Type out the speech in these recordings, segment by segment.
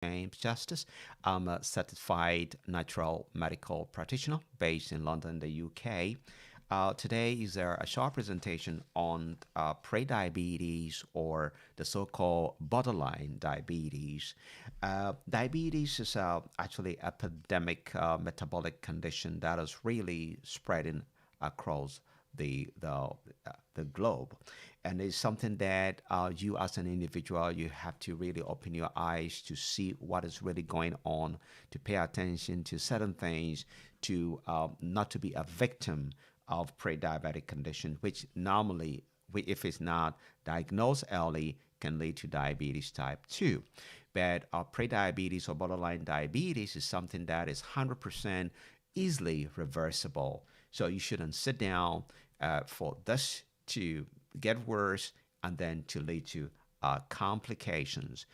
James Justice. I'm a certified natural medical practitioner based in London, the UK. Today is a short presentation on prediabetes or the so-called borderline diabetes. Diabetes is actually an epidemic metabolic condition that is really spreading across the globe, and it's something that you as an individual you have to really open your eyes to see what is really going on, to pay attention to certain things, to not to be a victim of pre-diabetic condition, which normally, if it's not diagnosed early, can lead to diabetes type 2. But pre-diabetes or borderline diabetes is something that is 100% easily reversible. So you shouldn't sit down for this to get worse and then to lead to complications.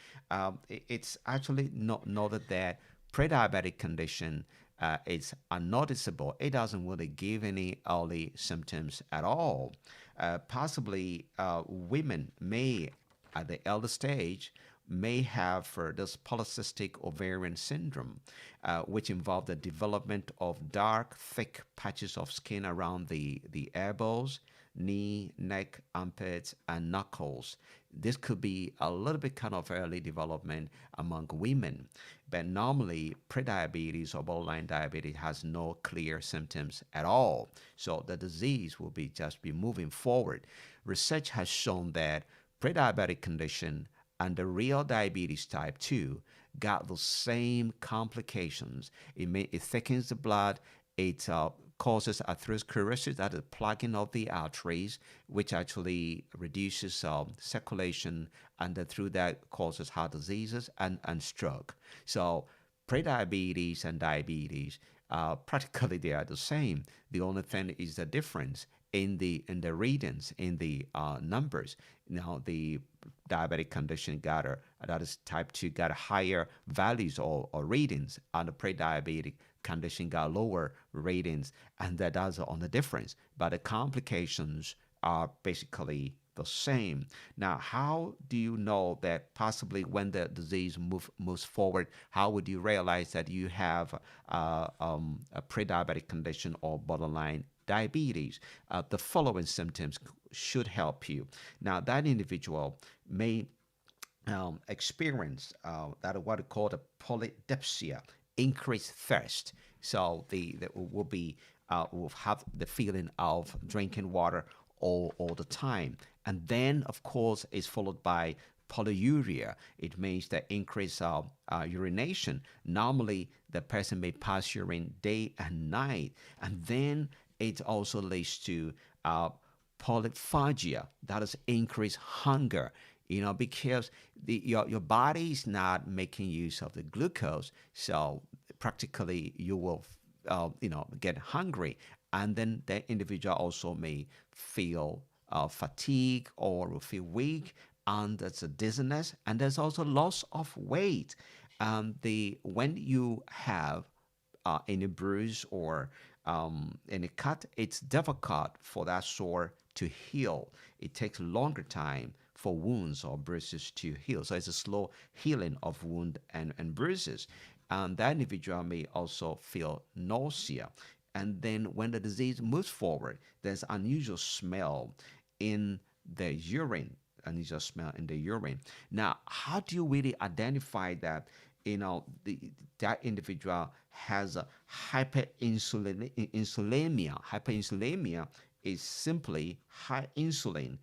It's actually not noted that pre-diabetic condition is unnoticeable. It doesn't really give any early symptoms at all. Possibly women may, at the elder stage, may have this polycystic ovarian syndrome, which involves the development of dark, thick patches of skin around the elbows, knee, neck, armpits, and knuckles. This could be a little bit kind of early development among women, but normally prediabetes or borderline diabetes has no clear symptoms at all. So the disease will be moving forward. Research has shown that prediabetic condition and the real diabetes type 2 got the same complications. It thickens the blood, it causes atherosclerosis, that is plugging of the arteries, which actually reduces circulation, and through that causes heart diseases and stroke. So prediabetes and diabetes, practically they are the same. The only thing is the difference in the readings, in the numbers. Now the diabetic condition that is type 2 got higher values or readings, and the pre-diabetic condition got lower ratings, and that's on the difference. But the complications are basically the same. Now, how do you know that possibly when the disease moves forward, how would you realize that you have a pre-diabetic condition or borderline diabetes? The following symptoms should help you. Now, that individual may experience that what we call the polydipsia, increased thirst. So the will have the feeling of drinking water all the time, and then of course is followed by polyuria. It means the increase of urination. Normally, the person may pass urine day and night, and then it also leads to polyphagia, that is increased hunger. Because your body is not making use of the glucose, so practically you will get hungry, and then the individual also may feel fatigue or will feel weak, and there's a dizziness, and there's also loss of weight. The when you have any bruise or any cut, it's difficult for that sore to heal. It takes longer time for wounds or bruises to heal. So it's a slow healing of wound and bruises. And that individual may also feel nausea. And then when the disease moves forward, there's unusual smell in the urine, unusual smell in the urine. Now, how do you really identify that that individual has a hyperinsulinemia? Hyperinsulinemia is simply high insulin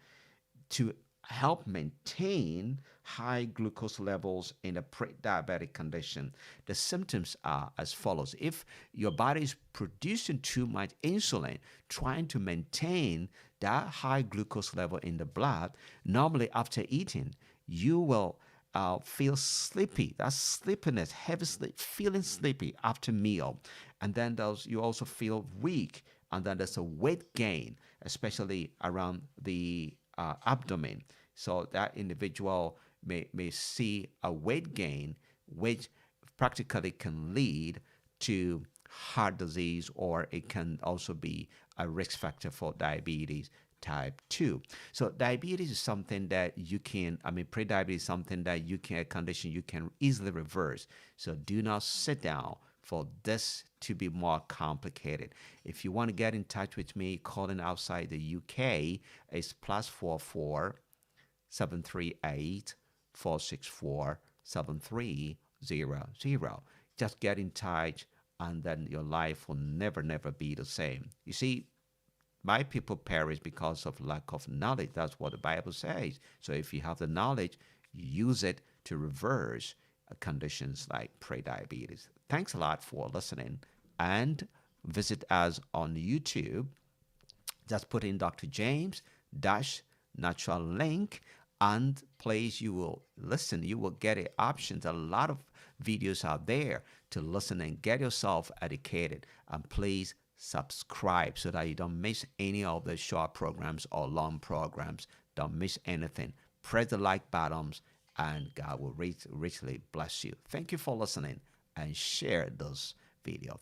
to help maintain high glucose levels in a pre-diabetic condition. The symptoms are as follows. If your body is producing too much insulin, trying to maintain that high glucose level in the blood, normally after eating, you will feel sleepy. That's sleepiness, heavy sleep, feeling sleepy after meal. And then you also feel weak. And then there's a weight gain, especially around the abdomen. So that individual may see a weight gain, which practically can lead to heart disease, or it can also be a risk factor for diabetes type 2. So diabetes is something that you can, pre-diabetes is something that you can, a condition you can easily reverse. So do not sit down for this to be more complicated. If you want to get in touch with me, calling outside the UK is +44 738 464 7300. Just get in touch, and then your life will never be the same. You see, my people perish because of lack of knowledge. That's what the Bible says. So if you have the knowledge, use it to reverse conditions like prediabetes. Thanks a lot for listening, and visit us on YouTube. Just put in Dr. James dash natural link, and place you will listen. You will get options, a lot of videos out there to listen and get yourself educated. And please subscribe so that you don't miss any of the short programs or long programs. Don't miss anything. Press the like buttons, and God will richly bless you. Thank you for listening, and share this video.